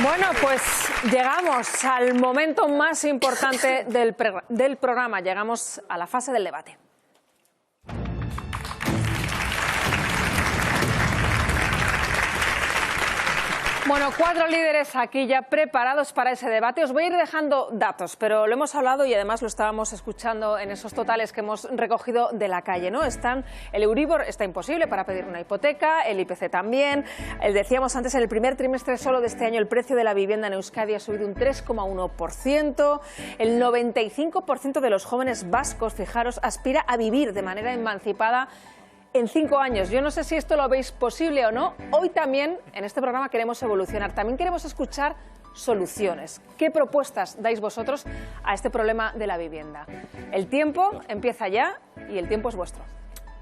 Bueno, pues llegamos al momento más importante del programa. Llegamos a la fase del debate. Bueno, 4 líderes aquí ya preparados para ese debate. Os voy a ir dejando datos, pero lo hemos hablado y además lo estábamos escuchando en esos totales que hemos recogido de la calle, ¿no? El Euribor está imposible para pedir una hipoteca, el IPC también. Decíamos antes, en el primer trimestre solo de este año el precio de la vivienda en Euskadi ha subido un 3,1%. El 95% de los jóvenes vascos, fijaros, aspira a vivir de manera emancipada en 5 años. Yo no sé si esto lo veis posible o no. Hoy también, en este programa, queremos evolucionar. También queremos escuchar soluciones. ¿Qué propuestas dais vosotros a este problema de la vivienda? El tiempo empieza ya y el tiempo es vuestro.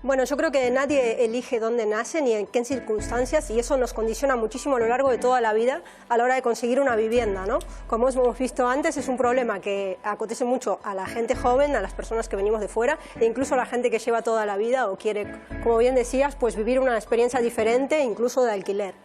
Bueno, yo creo que nadie elige dónde nace ni en qué circunstancias, y eso nos condiciona muchísimo a lo largo de toda la vida a la hora de conseguir una vivienda, ¿no? Como hemos visto antes, es un problema que acontece mucho a la gente joven, a las personas que venimos de fuera, e incluso a la gente que lleva toda la vida o quiere, como bien decías, pues vivir una experiencia diferente, incluso de alquiler.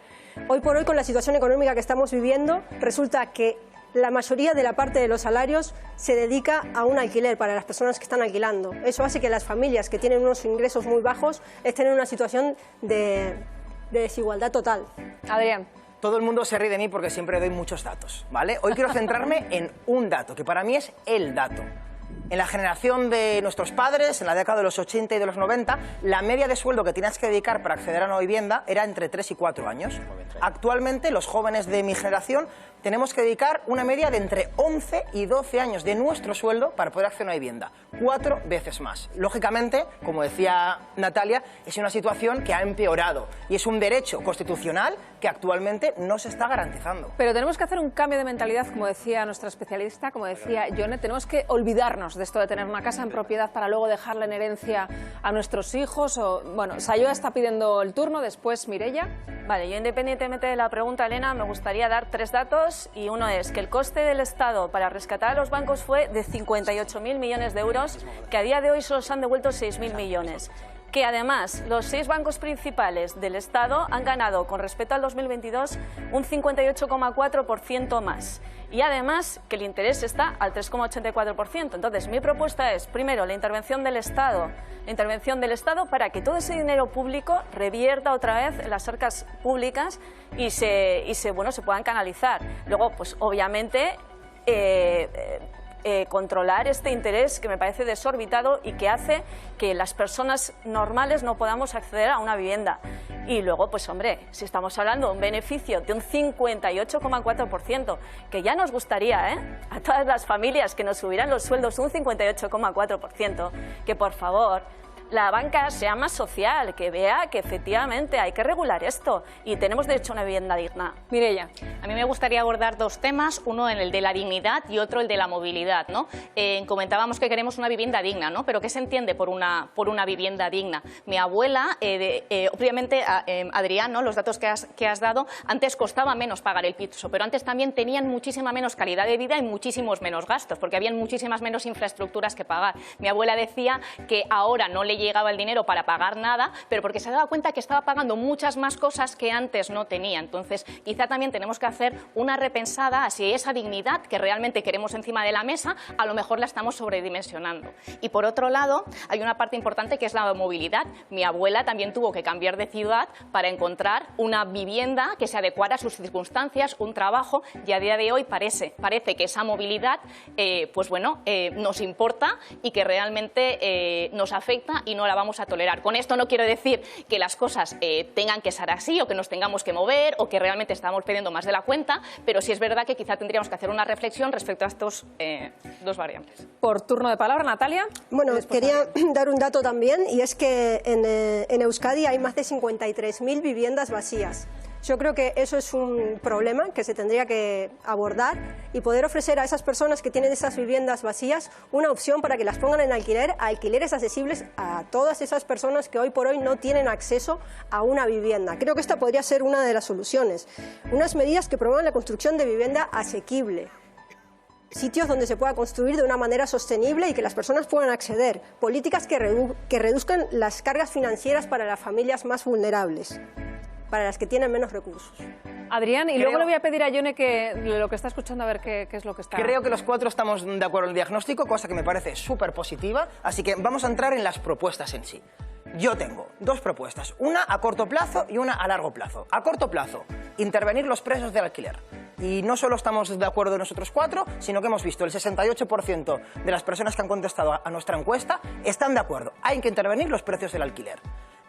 Hoy por hoy, con la situación económica que estamos viviendo, resulta que la mayoría de la parte de los salarios se dedica a un alquiler para las personas que están alquilando. Eso hace que las familias que tienen unos ingresos muy bajos estén en una situación de desigualdad total. Adrián. Todo el mundo se ríe de mí porque siempre doy muchos datos, ¿vale? Hoy quiero centrarme en un dato, que para mí es el dato. En la generación de nuestros padres, en la década de los 80 y de los 90, la media de sueldo que tenías que dedicar para acceder a una vivienda era entre 3 y 4 años. Actualmente, los jóvenes de mi generación tenemos que dedicar una media de entre 11 y 12 años de nuestro sueldo para poder acceder a una vivienda. 4 veces más. Lógicamente, como decía Natalia, es una situación que ha empeorado y es un derecho constitucional que actualmente no se está garantizando. Pero tenemos que hacer un cambio de mentalidad, como decía nuestra especialista, como decía Yone. Tenemos que olvidarnos de esto de tener una casa en propiedad para luego dejarla en herencia a nuestros hijos. Bueno, Sayoa está pidiendo el turno, después Mireia. Vale, yo independientemente de la pregunta, Elena, me gustaría dar 3 datos, y uno es que el coste del Estado para rescatar a los bancos fue de 58.000 millones de euros, que a día de hoy solo se han devuelto 6.000 millones. Que además los 6 bancos principales del Estado han ganado con respecto al 2022 un 58,4% más. Y además que el interés está al 3,84%. Entonces mi propuesta es, primero, la intervención del Estado para que todo ese dinero público revierta otra vez en las arcas públicas y se puedan canalizar. Luego, pues obviamente, controlar este interés que me parece desorbitado y que hace que las personas normales no podamos acceder a una vivienda. Y luego, pues hombre, si estamos hablando de un beneficio de un 58,4%, que ya nos gustaría, a todas las familias que nos subieran los sueldos un 58,4%, que por favor la banca sea más social, que vea que efectivamente hay que regular esto y tenemos derecho a una vivienda digna. Mireia. A mí me gustaría abordar 2 temas, uno en el de la dignidad y otro el de la movilidad, ¿no? Comentábamos que queremos una vivienda digna, ¿no? Pero ¿qué se entiende por una vivienda digna? Mi abuela, obviamente, Adrián, ¿no? Los datos que has dado, antes costaba menos pagar el piso, pero antes también tenían muchísima menos calidad de vida y muchísimos menos gastos, porque habían muchísimas menos infraestructuras que pagar. Mi abuela decía que ahora no le llegaba el dinero para pagar nada, pero porque se daba cuenta que estaba pagando muchas más cosas que antes no tenía. Entonces, quizá también tenemos que hacer una repensada a si esa dignidad que realmente queremos encima de la mesa, a lo mejor la estamos sobredimensionando. Y por otro lado, hay una parte importante que es la movilidad. Mi abuela también tuvo que cambiar de ciudad para encontrar una vivienda que se adecuara a sus circunstancias, un trabajo, y a día de hoy parece que esa movilidad nos importa y que realmente nos afecta y no la vamos a tolerar. Con esto no quiero decir que las cosas tengan que ser así o que nos tengamos que mover o que realmente estamos pidiendo más de la cuenta, pero sí es verdad que quizá tendríamos que hacer una reflexión respecto a estos 2 variables. Por turno de palabra, Natalia. Bueno, quería dar un dato también, y es que en Euskadi hay más de 53.000 viviendas vacías. Yo creo que eso es un problema que se tendría que abordar y poder ofrecer a esas personas que tienen esas viviendas vacías una opción para que las pongan en alquiler, a alquileres accesibles a todas esas personas que hoy por hoy no tienen acceso a una vivienda. Creo que esta podría ser una de las soluciones. Unas medidas que promuevan la construcción de vivienda asequible. Sitios donde se pueda construir de una manera sostenible y que las personas puedan acceder. Políticas que reduzcan las cargas financieras para las familias más vulnerables. para las que tienen menos recursos. Adrián, y luego le voy a pedir a Yone que lo que está escuchando, a ver qué es lo que está... Creo que los cuatro estamos de acuerdo en el diagnóstico, cosa que me parece súper positiva, así que vamos a entrar en las propuestas en sí. Yo tengo dos propuestas, una a corto plazo y una a largo plazo. A corto plazo, intervenir los precios del alquiler. Y no solo estamos de acuerdo nosotros cuatro, sino que hemos visto el 68% de las personas que han contestado a nuestra encuesta están de acuerdo. Hay que intervenir los precios del alquiler.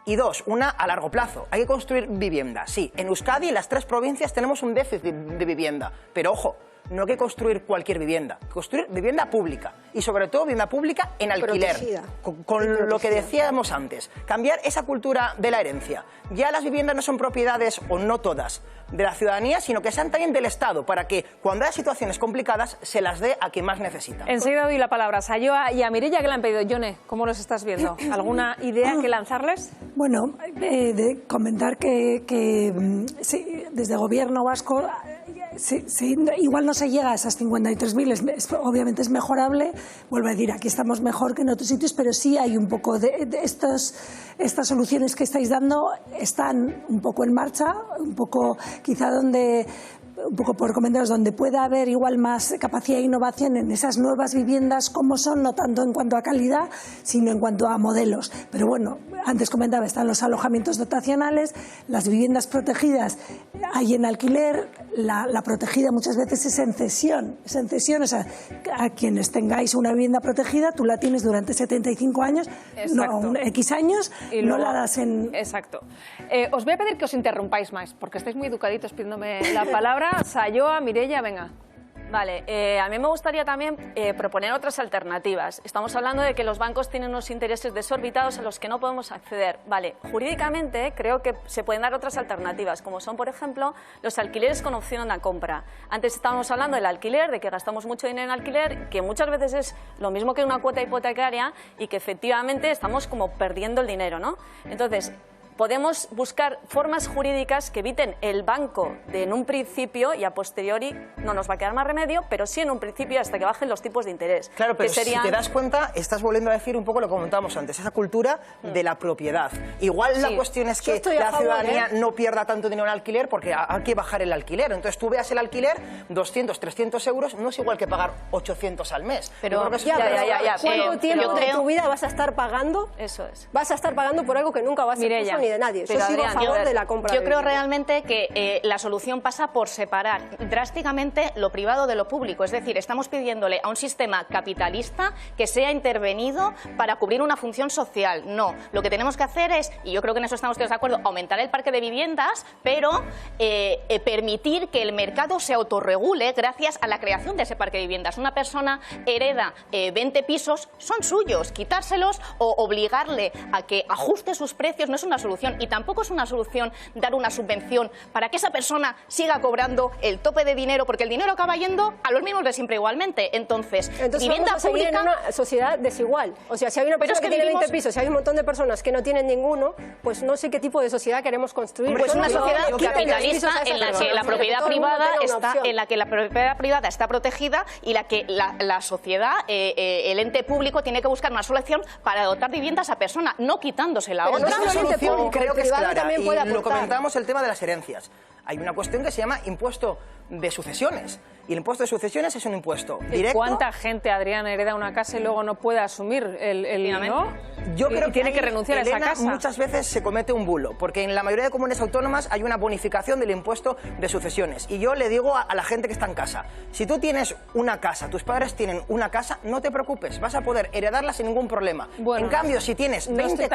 Y dos, una a largo plazo. Hay que construir vivienda. Sí, en Euskadi, en las 3 provincias, tenemos un déficit de vivienda. Pero ojo, no hay que construir cualquier vivienda, construir vivienda pública y sobre todo vivienda pública en alquiler, con lo que decíamos antes, cambiar esa cultura de la herencia. Ya las viviendas no son propiedades, o no todas, de la ciudadanía, sino que sean también del Estado, para que cuando haya situaciones complicadas se las dé a quien más necesita. Enseguida doy la palabra a Sayoa y a Mireia, que le han pedido. Yone, ¿cómo los estás viendo? ¿Alguna idea que lanzarles? Bueno, de comentar que sí, desde el Gobierno vasco igual no se llega a esas 53.000, obviamente es mejorable, vuelvo a decir, aquí estamos mejor que en otros sitios, pero sí hay un poco de estas soluciones que estáis dando, están un poco en marcha, un poco quizá un poco por comentaros, donde pueda haber igual más capacidad de innovación en esas nuevas viviendas, como son, no tanto en cuanto a calidad, sino en cuanto a modelos. Pero bueno, antes comentaba, están los alojamientos dotacionales, las viviendas protegidas hay en alquiler, la protegida muchas veces es en cesión, o sea, a quienes tengáis una vivienda protegida, tú la tienes durante 75 años, no, X años, y luego, no la das en... Exacto. Os voy a pedir que os interrumpáis más, porque estáis muy educaditos pidiéndome la palabra. Sayoa, Mireia, venga. Vale, a mí me gustaría también proponer otras alternativas. Estamos hablando de que los bancos tienen unos intereses desorbitados a los que no podemos acceder. Vale, jurídicamente creo que se pueden dar otras alternativas, como son, por ejemplo, los alquileres con opción a compra. Antes estábamos hablando del alquiler, de que gastamos mucho dinero en alquiler, que muchas veces es lo mismo que una cuota hipotecaria y que efectivamente estamos como perdiendo el dinero, ¿no? Entonces, podemos buscar formas jurídicas que eviten el banco en un principio y a posteriori no nos va a quedar más remedio, pero sí en un principio hasta que bajen los tipos de interés. Claro, pero si te das cuenta, estás volviendo a decir un poco lo que comentábamos antes, esa cultura de la propiedad. Igual la cuestión es que la ciudadanía no pierda tanto dinero en alquiler porque hay que bajar el alquiler. Entonces tú veas el alquiler, 200, 300 euros, no es igual que pagar 800 al mes. Pero ¿cuánto tiempo de tu vida vas a estar pagando? Eso es. Vas a estar pagando por algo que nunca vas a ser tuyo ni de nadie. Yo sigo a favor de la compra. Yo creo realmente que la solución pasa por separar drásticamente lo privado de lo público. Es decir, estamos pidiéndole a un sistema capitalista que sea intervenido para cubrir una función social. No, lo que tenemos que hacer es, y yo creo que en eso estamos todos de acuerdo, aumentar el parque de viviendas, pero permitir que el mercado se autorregule gracias a la creación de ese parque de viviendas. Una persona hereda 20 pisos, son suyos, quitárselos o obligarle a que ajuste sus precios no es una solución. Y tampoco es una solución dar una subvención para que esa persona siga cobrando el tope de dinero, porque el dinero acaba yendo a los mismos de siempre igualmente. Entonces vivienda vamos a seguir pública... en una sociedad desigual. O sea, si hay una persona que tiene 20 pisos, si hay un montón de personas que no tienen ninguno, pues no sé qué tipo de sociedad queremos construir. Pues una sociedad capitalista en la que la propiedad privada está protegida y la que la sociedad, el ente público tiene que buscar una solución para dotar viviendas a personas, no quitándosela a otra. Creo que es clara, y lo comentamos el tema de las herencias. Hay una cuestión que se llama impuesto de sucesiones. Y el impuesto de sucesiones es un impuesto directo. ¿Cuánta gente, Adrián, hereda una casa y luego no puede asumir ¿no? Yo creo que tiene que renunciar a esa casa. Muchas veces se comete un bulo, porque en la mayoría de comunidades autónomas hay una bonificación del impuesto de sucesiones. Y yo le digo a la gente que está en casa, si tú tienes una casa, tus padres tienen una casa, no te preocupes, vas a poder heredarla sin ningún problema. Bueno, en cambio, si tienes 20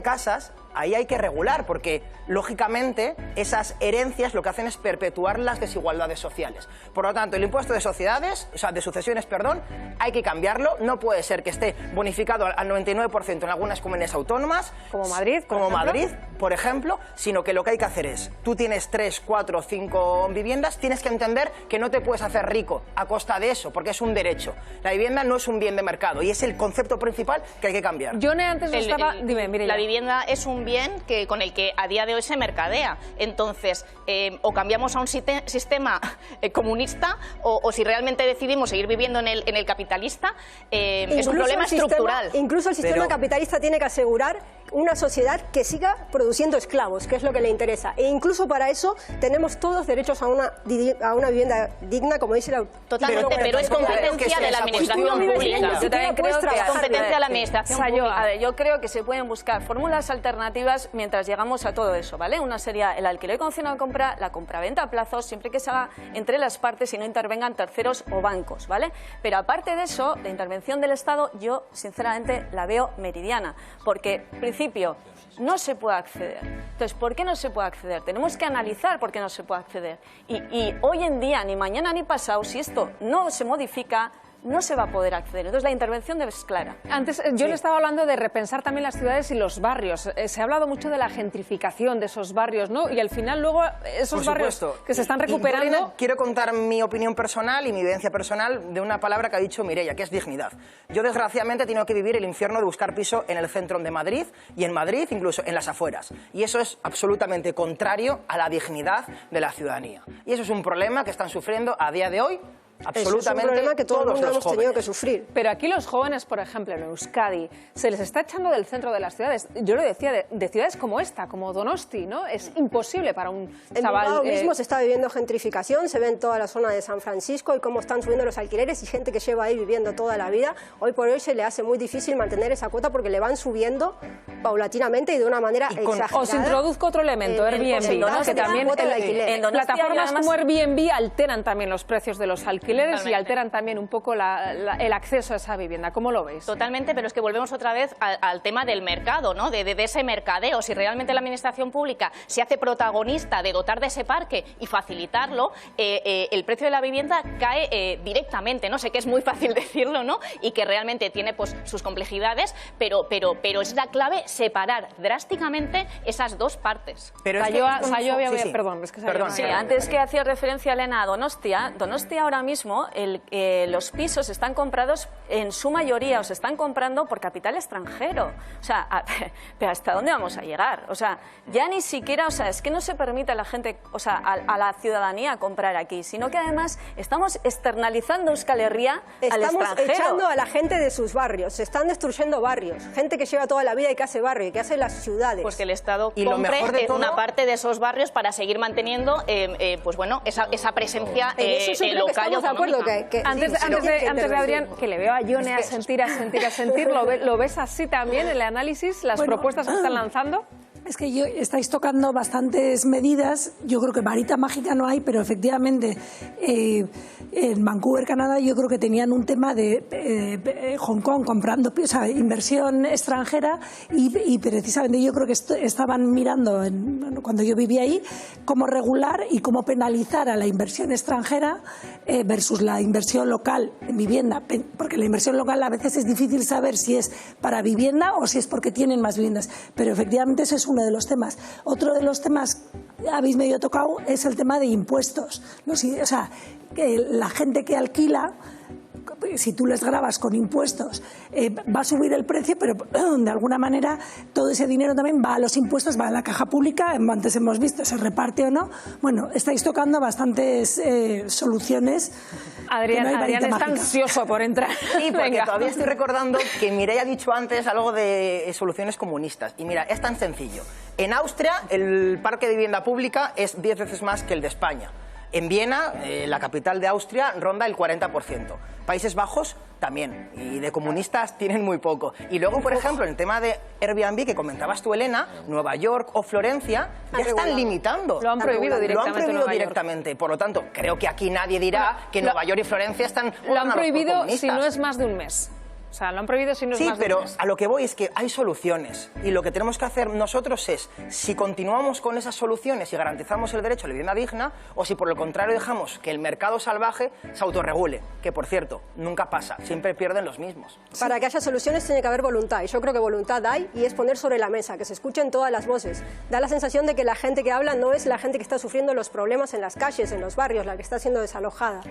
casas, ahí hay que regular, porque lógicamente esas herencias lo que hacen es perpetuar las desigualdades sociales. Por lo tanto, el impuesto de sociedades, o sea, de sucesiones, perdón, hay que cambiarlo. No puede ser que esté bonificado al 99% en algunas comunidades autónomas, como Madrid, por ejemplo, sino que lo que hay que hacer es, tú tienes 3, 4, 5 viviendas, tienes que entender que no te puedes hacer rico a costa de eso, porque es un derecho. La vivienda no es un bien de mercado y es el concepto principal que hay que cambiar. Yone antes estaba... Dime, Mireia. La vivienda es un bien con el que a día de hoy se mercadea. Entonces, o cambiamos vayamos a un sistema comunista o si realmente decidimos seguir viviendo en el capitalista, es un problema estructural. Incluso el sistema capitalista tiene que asegurar una sociedad que siga produciendo esclavos, que es lo que le interesa. E incluso para eso tenemos todos derechos a una vivienda digna, como dice la... Totalmente, pero es competencia de la administración pública. Yo también creo que es competencia de la administración pública. A ver, yo creo que se pueden buscar fórmulas alternativas mientras llegamos a todo eso, ¿vale? Una sería el alquiler condicionado de compra, la compraventa a plazos, siempre que se haga entre las partes y no intervengan terceros o bancos, ¿vale? Pero aparte de eso, la intervención del Estado yo sinceramente la veo meridiana, porque en principio no se puede acceder. Entonces, ¿por qué no se puede acceder? Tenemos que analizar por qué no se puede acceder. Y hoy en día, ni mañana ni pasado, si esto no se modifica, no se va a poder acceder. Entonces, la intervención debe ser clara. Antes, yo le estaba hablando de repensar también las ciudades y los barrios. Se ha hablado mucho de la gentrificación de esos barrios, ¿no? Y al final, luego, esos barrios que se están recuperando... Quiero contar mi opinión personal y mi vivencia personal de una palabra que ha dicho Mireia, que es dignidad. Yo, desgraciadamente, he tenido que vivir el infierno de buscar piso en el centro de Madrid y en Madrid, incluso en las afueras. Y eso es absolutamente contrario a la dignidad de la ciudadanía. Y eso es un problema que están sufriendo a día de hoy absolutamente es un problema que todos hemos tenido que sufrir. Pero aquí los jóvenes, por ejemplo, en Euskadi, se les está echando del centro de las ciudades. Yo lo decía, de ciudades como esta, como Donosti, ¿no? Es imposible para un chaval... En Bilbao mismo se está viviendo gentrificación, se ve en toda la zona de San Francisco y cómo están subiendo los alquileres y gente que lleva ahí viviendo toda la vida. Hoy por hoy se le hace muy difícil mantener esa cuota porque le van subiendo paulatinamente y de una manera exagerada. Os introduzco otro elemento, Airbnb, ¿no? Que también plataformas como Airbnb alteran también los precios de los alquileres y alteran también un poco el acceso a esa vivienda. ¿Cómo lo veis? Totalmente, pero es que volvemos otra vez al tema del mercado, ¿no? De ese mercadeo. Si realmente la administración pública se hace protagonista de dotar de ese parque y facilitarlo, el precio de la vivienda cae directamente, ¿no? Sé que es muy fácil decirlo, ¿no? Y que realmente tiene pues sus complejidades, pero es la clave separar drásticamente esas dos partes. Pero perdón, es que Sí, antes que hacía referencia Elena a Donostia ahora mismo los pisos están comprados en su mayoría, o se están comprando por capital extranjero. O sea, pero ¿hasta dónde vamos a llegar? O sea, ya ni siquiera, o sea, es que no se permite a la gente, o sea, a la ciudadanía comprar aquí, sino que además estamos externalizando Euskal Herria al extranjero. Estamos echando a la gente de sus barrios, se están destruyendo barrios, gente que lleva toda la vida y que hace barrio y que hace las ciudades. Pues que el Estado compre una parte de esos barrios para seguir manteniendo, pues bueno, esa presencia local. Antes de Adrián, que le veo a Ione a sentir, ¿lo ves así también el análisis, las propuestas que están lanzando? Es que estáis tocando bastantes medidas. Yo creo que varita mágica no hay, pero efectivamente en Vancouver, Canadá, yo creo que tenían un tema de Hong Kong comprando, o sea, inversión extranjera y precisamente yo creo que estaban mirando, cuando yo vivía ahí, cómo regular y cómo penalizar a la inversión extranjera versus la inversión local en vivienda, porque la inversión local a veces es difícil saber si es para vivienda o si es porque tienen más viviendas, pero efectivamente ese es uno de los temas. Otro de los temas que habéis medio tocado es el tema de impuestos. O sea, que la gente que alquila, si tú les grabas con impuestos, va a subir el precio, pero de alguna manera todo ese dinero también va a los impuestos, va a la caja pública, antes hemos visto, se reparte o no. Bueno, estáis tocando bastantes soluciones. Adrián está ansioso por entrar. Sí, porque todavía estoy recordando que Mireia ha dicho antes algo de soluciones comunistas. Y mira, es tan sencillo. En Austria, el parque de vivienda pública es 10 veces más que el de España. En Viena, la capital de Austria, ronda el 40%. Países Bajos también, y de comunistas tienen muy poco. Y luego, por ejemplo, en el tema de Airbnb que comentabas tú, Elena, Nueva York o Florencia ya están limitando. Lo han prohibido directamente. Por lo tanto, creo que aquí nadie dirá que Nueva York y Florencia están... Lo han prohibido si no es más de un mes. O sea, lo han prohibido si no es más de un mes. Sí, pero a lo que voy es que hay soluciones. Y lo que tenemos que hacer nosotros es, si continuamos con esas soluciones y garantizamos el derecho a la vivienda digna, o si por el contrario dejamos que el mercado salvaje se autorregule, que por cierto, nunca pasa, siempre pierden los mismos. Para que haya soluciones tiene que haber voluntad, y yo creo que voluntad hay, y es poner sobre la mesa, que se escuchen todas las voces. Da la sensación de que la gente que habla no es la gente que está sufriendo los problemas en las calles, en los barrios, la que está siendo desalojada.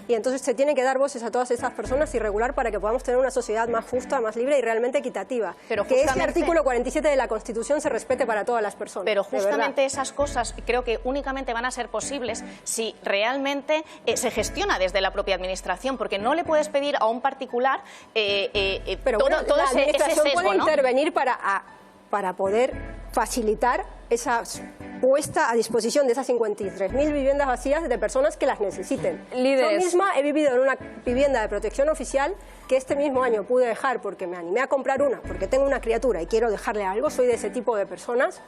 Y entonces se tiene que dar voces a todas esas personas y regular para que podamos tener una sociedad sociedad más justa, más libre y realmente equitativa. Pero que ese justamente- artículo 47 de la Constitución se respete para todas las personas. Pero de verdad. justamente esas cosas creo que únicamente van a ser posibles si realmente se gestiona desde la propia administración, porque no le puedes pedir a un particular Pero todo, bueno, todo la ese administración sesgo, puede ¿no? intervenir para poder facilitar esa puesta a disposición de esas 53.000 viviendas vacías de personas que las necesiten. Líderes. Yo misma he vivido en una vivienda de protección oficial que este mismo año pude dejar porque me animé a comprar una, porque tengo una criatura y quiero dejarle algo, soy de ese tipo de personas,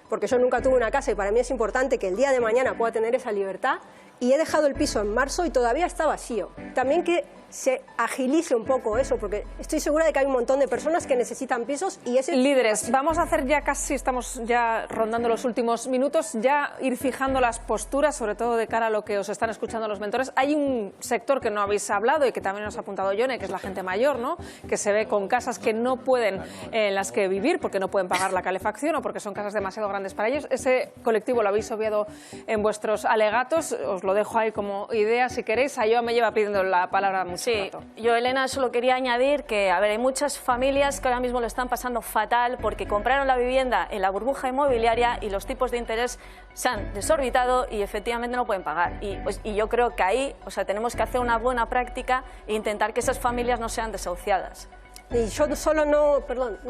porque yo nunca tuve una casa y para mí es importante que el día de mañana pueda tener esa libertad, y he dejado el piso en marzo y todavía está vacío. También que se agilice un poco eso, porque estoy segura de que hay un montón de personas que necesitan pisos y ese... Líderes, vamos a hacer ya casi, estamos ya rondando los últimos minutos, ya ir fijando las posturas, sobre todo de cara a lo que os están escuchando los mentores. Hay un sector que no habéis hablado y que también nos ha apuntado Yone, que es la gente mayor, ¿no? Que se ve con casas que no pueden, en las que vivir porque no pueden pagar la calefacción o porque son casas demasiado grandes para ellos. Ese colectivo lo habéis obviado en vuestros alegatos, os lo dejo ahí como idea si queréis. Ayoa me lleva pidiendo la palabra mucho Sí, rato. yo, Elena, solo quería añadir que, a ver, hay muchas familias que ahora mismo lo están pasando fatal porque compraron la vivienda en la burbuja inmobiliaria y los tipos de interés se han desorbitado y efectivamente no pueden pagar. Y yo creo que ahí, o sea, tenemos que hacer una buena práctica e intentar que esas familias no sean desahuciadas. Y yo no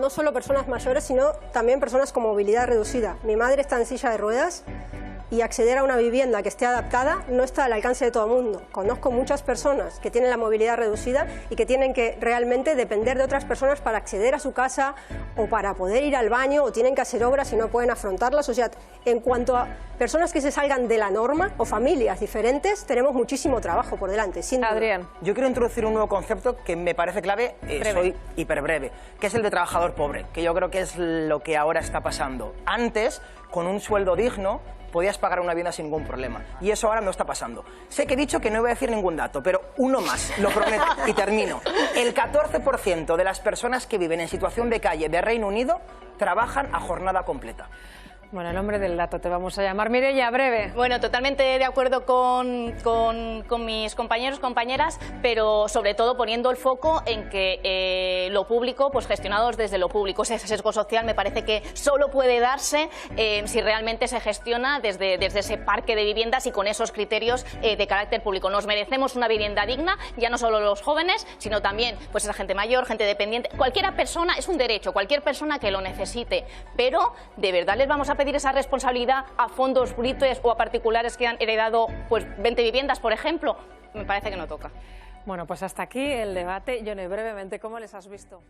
solo personas mayores, sino también personas con movilidad reducida. Mi madre está en silla de ruedas y acceder a una vivienda que esté adaptada no está al alcance de todo el mundo. Conozco muchas personas que tienen la movilidad reducida y que tienen que realmente depender de otras personas para acceder a su casa o para poder ir al baño, o tienen que hacer obras y no pueden afrontarlas. O sea, en cuanto a personas que se salgan de la norma o familias diferentes, tenemos muchísimo trabajo por delante, sin duda. Adrián. Yo quiero introducir un nuevo concepto que me parece clave, soy hiperbreve, que es el de trabajador pobre, que yo creo que es lo que ahora está pasando. Antes, con un sueldo digno, podías pagar una vivienda sin ningún problema. Y eso ahora no está pasando. Sé que he dicho que no voy a decir ningún dato, pero uno más, lo prometo, y termino. El 14% de las personas que viven en situación de calle de Reino Unido trabajan a jornada completa. Bueno, el hombre del dato te vamos a llamar. Mireia, breve. Bueno, totalmente de acuerdo con mis compañeros, compañeras, pero sobre todo poniendo el foco en que lo público, pues gestionados desde lo público. Ese sesgo social me parece que solo puede darse si realmente se gestiona desde ese parque de viviendas y con esos criterios de carácter público. Nos merecemos una vivienda digna, ya no solo los jóvenes, sino también pues esa gente mayor, gente dependiente. Cualquier persona, es un derecho, cualquier persona que lo necesite, pero de verdad les vamos a pedir esa responsabilidad a fondos brutos o a particulares que han heredado pues 20 viviendas, por ejemplo. Me parece que no toca. Bueno, pues hasta aquí el debate. Yone, brevemente, ¿cómo les has visto?